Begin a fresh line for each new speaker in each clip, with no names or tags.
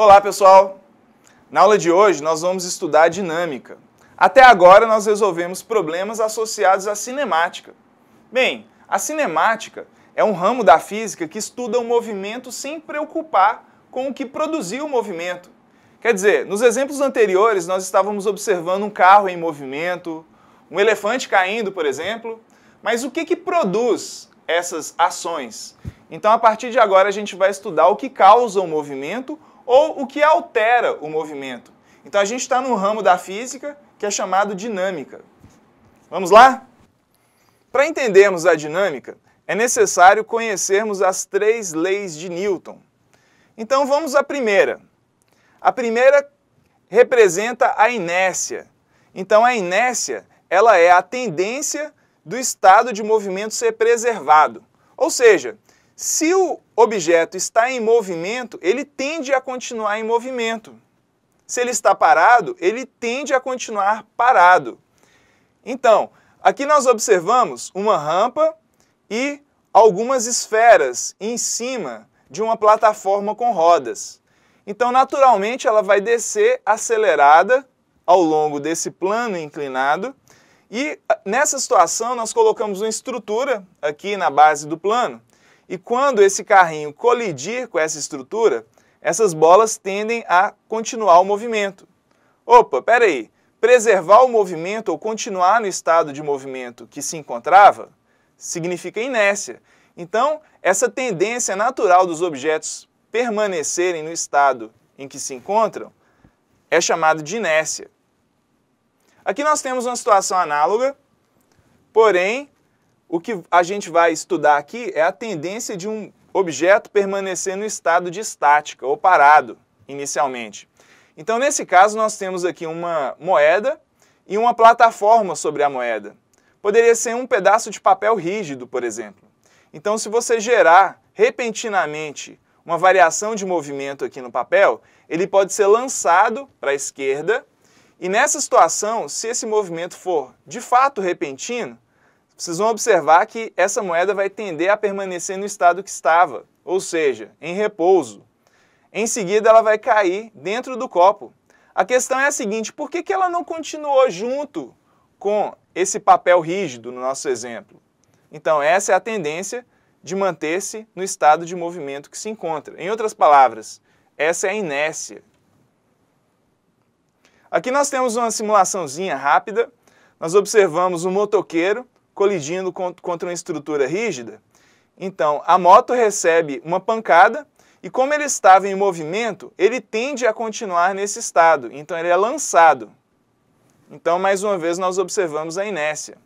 Olá, pessoal! Na aula de hoje nós vamos estudar a dinâmica. Até agora nós resolvemos problemas associados à cinemática. Bem, a cinemática é um ramo da física que estuda o movimento sem preocupar com o que produziu o movimento. Quer dizer, nos exemplos anteriores nós estávamos observando um carro em movimento, um elefante caindo, por exemplo, mas o que produz essas ações? Então, a partir de agora, a gente vai estudar o que causa o movimento ou o que altera o movimento. Então, a gente está num ramo da física que é chamado dinâmica. Vamos lá? Para entendermos a dinâmica, é necessário conhecermos as 3 leis de Newton. Então, vamos à primeira. A primeira representa a inércia. Então, a inércia, ela é a tendência do estado de movimento ser preservado. Ou seja, se o objeto está em movimento, ele tende a continuar em movimento. Se ele está parado, ele tende a continuar parado. Então, aqui nós observamos uma rampa e algumas esferas em cima de uma plataforma com rodas. Então, naturalmente, ela vai descer acelerada ao longo desse plano inclinado. E nessa situação, nós colocamos uma estrutura aqui na base do plano. E quando esse carrinho colidir com essa estrutura, essas bolas tendem a continuar o movimento. Opa, peraí, preservar o movimento ou continuar no estado de movimento que se encontrava significa inércia. Então, essa tendência natural dos objetos permanecerem no estado em que se encontram é chamada de inércia. Aqui nós temos uma situação análoga, porém, o que a gente vai estudar aqui é a tendência de um objeto permanecer no estado de estática, ou parado, inicialmente. Então, nesse caso, nós temos aqui uma moeda e uma plataforma sobre a moeda. Poderia ser um pedaço de papel rígido, por exemplo. Então, se você gerar repentinamente uma variação de movimento aqui no papel, ele pode ser lançado para a esquerda, e nessa situação, se esse movimento for de fato repentino, vocês vão observar que essa moeda vai tender a permanecer no estado que estava, ou seja, em repouso. Em seguida, ela vai cair dentro do copo. A questão é a seguinte, por que ela não continuou junto com esse papel rígido no nosso exemplo? Então, essa é a tendência de manter-se no estado de movimento que se encontra. Em outras palavras, essa é a inércia. Aqui nós temos uma simulaçãozinha rápida. Nós observamos um motoqueiro colidindo contra uma estrutura rígida. Então, a moto recebe uma pancada e, como ele estava em movimento, ele tende a continuar nesse estado. Então, ele é lançado. Então, mais uma vez, nós observamos a inércia.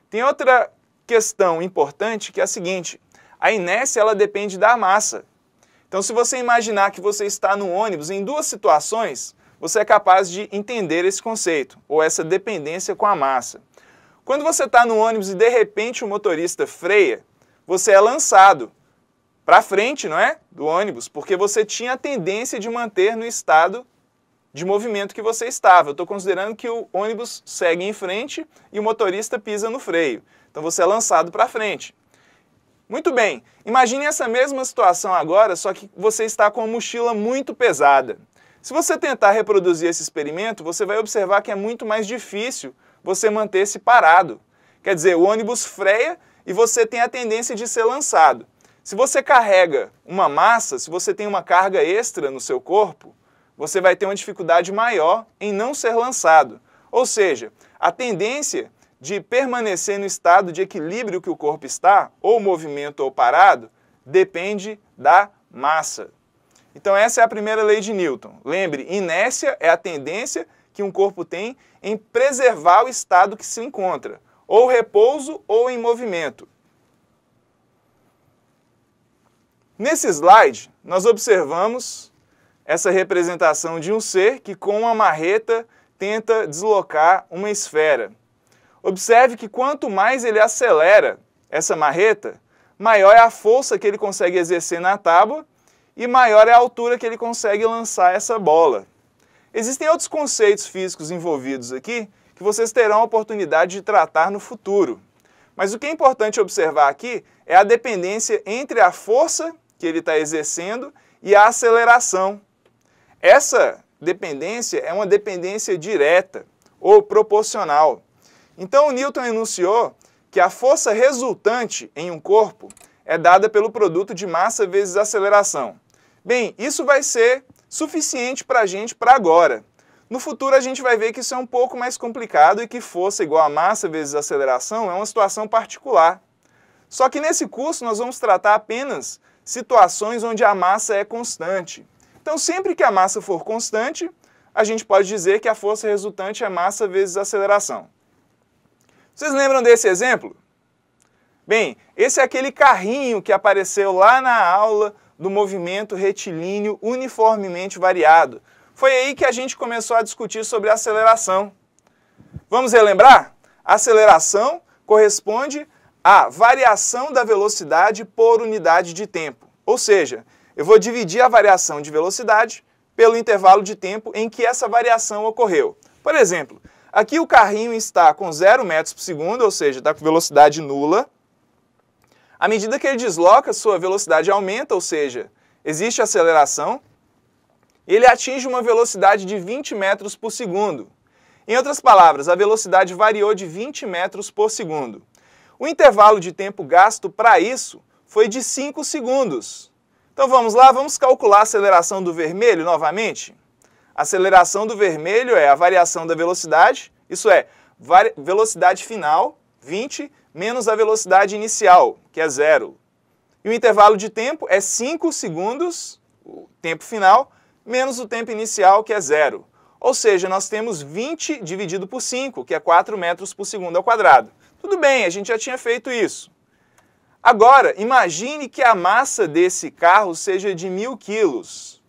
Tem outra questão importante que é a seguinte. A inércia, ela depende da massa. Então, se você imaginar que você está no ônibus em 2 situações, você é capaz de entender esse conceito, ou essa dependência com a massa. Quando você está no ônibus e de repente o motorista freia, você é lançado para frente, não é? Do ônibus, porque você tinha a tendência de manter no estado de movimento que você estava. Eu estou considerando que o ônibus segue em frente e o motorista pisa no freio. Então você é lançado para frente. Muito bem, imagine essa mesma situação agora, só que você está com uma mochila muito pesada. Se você tentar reproduzir esse experimento, você vai observar que é muito mais difícil você manter-se parado. Quer dizer, o ônibus freia e você tem a tendência de ser lançado. Se você carrega uma massa, se você tem uma carga extra no seu corpo, você vai ter uma dificuldade maior em não ser lançado. Ou seja, a tendência de permanecer no estado de equilíbrio que o corpo está, ou movimento ou parado, depende da massa. Então essa é a primeira lei de Newton. Lembre, inércia é a tendência que um corpo tem em preservar o estado que se encontra, ou repouso ou em movimento. Nesse slide, nós observamos essa representação de um ser que com uma marreta tenta deslocar uma esfera. Observe que quanto mais ele acelera essa marreta, maior é a força que ele consegue exercer na tábua e maior é a altura que ele consegue lançar essa bola. Existem outros conceitos físicos envolvidos aqui que vocês terão a oportunidade de tratar no futuro. Mas o que é importante observar aqui é a dependência entre a força que ele está exercendo e a aceleração. Essa dependência é uma dependência direta ou proporcional. Então, Newton enunciou que a força resultante em um corpo é dada pelo produto de massa vezes aceleração. Bem, isso vai ser suficiente para a gente para agora. No futuro a gente vai ver que isso é um pouco mais complicado e que força igual a massa vezes aceleração é uma situação particular. Só que nesse curso nós vamos tratar apenas situações onde a massa é constante. Então sempre que a massa for constante, a gente pode dizer que a força resultante é massa vezes aceleração. Vocês lembram desse exemplo? Bem, esse é aquele carrinho que apareceu lá na aula do movimento retilíneo uniformemente variado. Foi aí que a gente começou a discutir sobre aceleração. Vamos relembrar? A aceleração corresponde à variação da velocidade por unidade de tempo. Ou seja, eu vou dividir a variação de velocidade pelo intervalo de tempo em que essa variação ocorreu. Por exemplo, aqui o carrinho está com 0 metros por segundo, ou seja, está com velocidade nula. À medida que ele desloca, sua velocidade aumenta, ou seja, existe aceleração. Ele atinge uma velocidade de 20 metros por segundo. Em outras palavras, a velocidade variou de 20 metros por segundo. O intervalo de tempo gasto para isso foi de 5 segundos. Então vamos lá, vamos calcular a aceleração do vermelho novamente. A aceleração do vermelho é a variação da velocidade, isso é, velocidade final, 20, menos a velocidade inicial, que é 0. E o intervalo de tempo é 5 segundos, o tempo final, menos o tempo inicial, que é 0. Ou seja, nós temos 20 dividido por 5, que é 4 metros por segundo ao quadrado. Tudo bem, a gente já tinha feito isso. Agora, imagine que a massa desse carro seja de 1.000 quilos.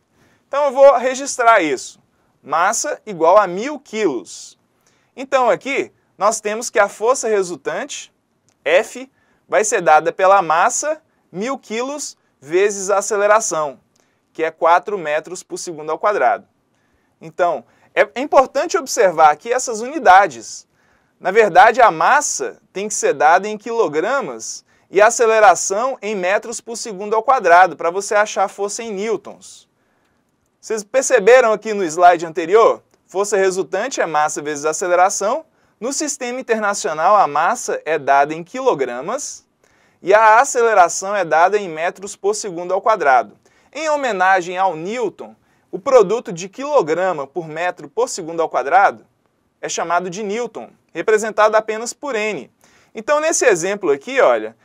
Então eu vou registrar isso. Massa igual a 1.000 quilos. Então aqui, nós temos que a força resultante, F, vai ser dada pela massa, 1.000 quilos, vezes a aceleração, que é 4 metros por segundo ao quadrado. Então, é importante observar aqui essas unidades. Na verdade, a massa tem que ser dada em quilogramas e a aceleração em metros por segundo ao quadrado, para você achar a força em newtons. Vocês perceberam aqui no slide anterior? Força resultante é massa vezes aceleração. No sistema internacional, a massa é dada em quilogramas e a aceleração é dada em metros por segundo ao quadrado. Em homenagem ao Newton, o produto de quilograma por metro por segundo ao quadrado é chamado de Newton, representado apenas por N. Então, nesse exemplo aqui, olha,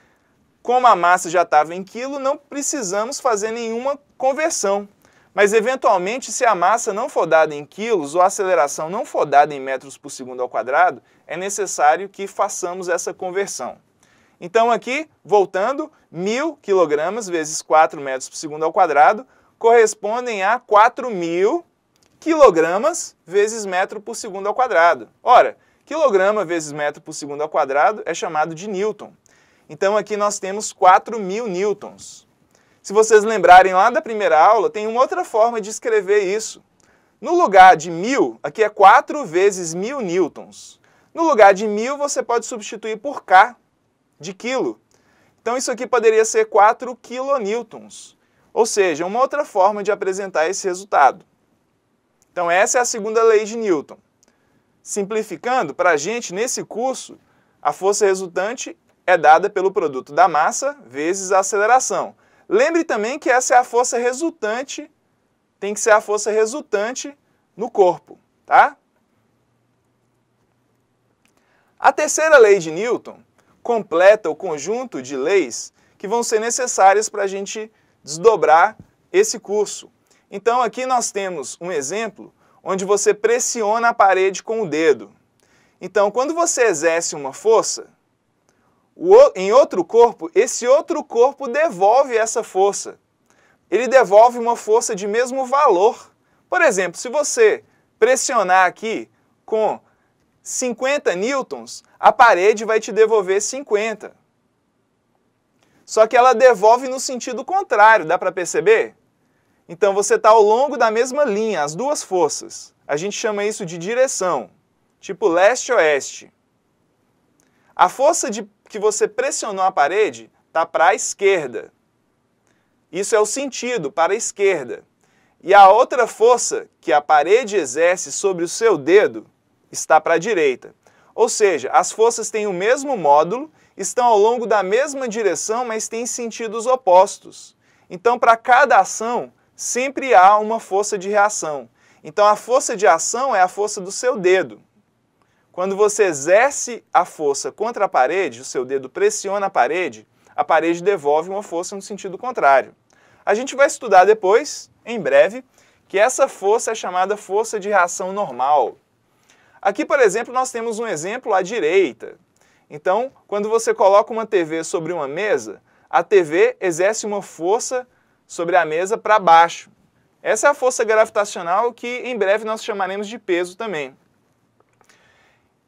como a massa já estava em quilo, não precisamos fazer nenhuma conversão. Mas, eventualmente, se a massa não for dada em quilos ou a aceleração não for dada em metros por segundo ao quadrado, é necessário que façamos essa conversão. Então, aqui, voltando, 1.000 quilogramas vezes 4 metros por segundo ao quadrado correspondem a 4.000 quilogramas vezes metro por segundo ao quadrado. Ora, quilograma vezes metro por segundo ao quadrado é chamado de newton. Então, aqui nós temos 4.000 newtons. Se vocês lembrarem lá da primeira aula, tem uma outra forma de escrever isso. No lugar de 1.000, aqui é 4 vezes 1.000 newtons. No lugar de 1.000, você pode substituir por K, de quilo. Então, isso aqui poderia ser 4 kilonewtons. Ou seja, uma outra forma de apresentar esse resultado. Então, essa é a segunda lei de Newton. Simplificando, para a gente, nesse curso, a força resultante é dada pelo produto da massa vezes a aceleração. Lembre também que essa é a força resultante, tem que ser a força resultante no corpo, tá? A terceira lei de Newton completa o conjunto de leis que vão ser necessárias para a gente desdobrar esse curso. Então aqui nós temos um exemplo onde você pressiona a parede com o dedo. Então quando você exerce uma força, em outro corpo, esse outro corpo devolve essa força. Ele devolve uma força de mesmo valor. Por exemplo, se você pressionar aqui com 50 newtons, a parede vai te devolver 50. Só que ela devolve no sentido contrário, dá para perceber? Então você está ao longo da mesma linha, as duas forças. A gente chama isso de direção, tipo leste-oeste. A força que você pressionou a parede está para a esquerda. Isso é o sentido, para a esquerda. e a outra força que a parede exerce sobre o seu dedo está para a direita. Ou seja, as forças têm o mesmo módulo, estão ao longo da mesma direção, mas têm sentidos opostos. Então, para cada ação, sempre há uma força de reação. Então, a força de ação é a força do seu dedo. Quando você exerce a força contra a parede, o seu dedo pressiona a parede devolve uma força no sentido contrário. A gente vai estudar depois, em breve, que essa força é chamada força de reação normal. Aqui, por exemplo, nós temos um exemplo à direita. Então, quando você coloca uma TV sobre uma mesa, a TV exerce uma força sobre a mesa para baixo. Essa é a força gravitacional que em breve nós chamaremos de peso também.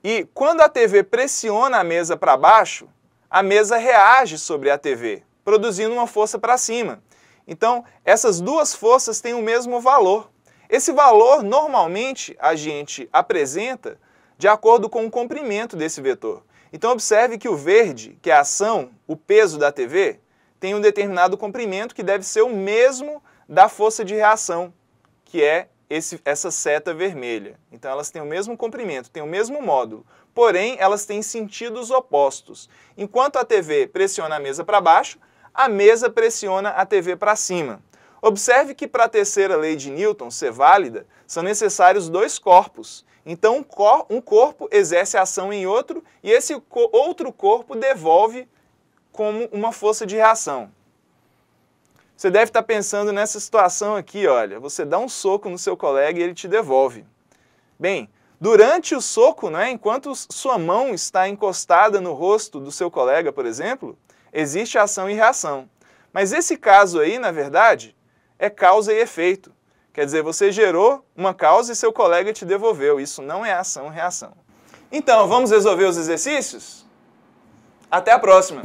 E quando a TV pressiona a mesa para baixo, a mesa reage sobre a TV, produzindo uma força para cima. Então, essas duas forças têm o mesmo valor. Esse valor, normalmente, a gente apresenta de acordo com o comprimento desse vetor. Então, observe que o verde, que é a ação, o peso da TV, tem um determinado comprimento que deve ser o mesmo da força de reação, que é essa seta vermelha. Então, elas têm o mesmo comprimento, têm o mesmo módulo, porém, elas têm sentidos opostos. Enquanto a TV pressiona a mesa para baixo, a mesa pressiona a TV para cima. Observe que para a terceira lei de Newton ser válida, são necessários dois corpos. Então, um corpo exerce ação em outro e esse outro corpo devolve como uma força de reação. Você deve estar pensando nessa situação aqui, olha, você dá um soco no seu colega e ele te devolve. Bem, durante o soco, enquanto sua mão está encostada no rosto do seu colega, por exemplo, existe ação e reação. Mas esse caso aí, na verdade, é causa e efeito. Quer dizer, você gerou uma causa e seu colega te devolveu. Isso não é ação e reação. Então, vamos resolver os exercícios? Até a próxima!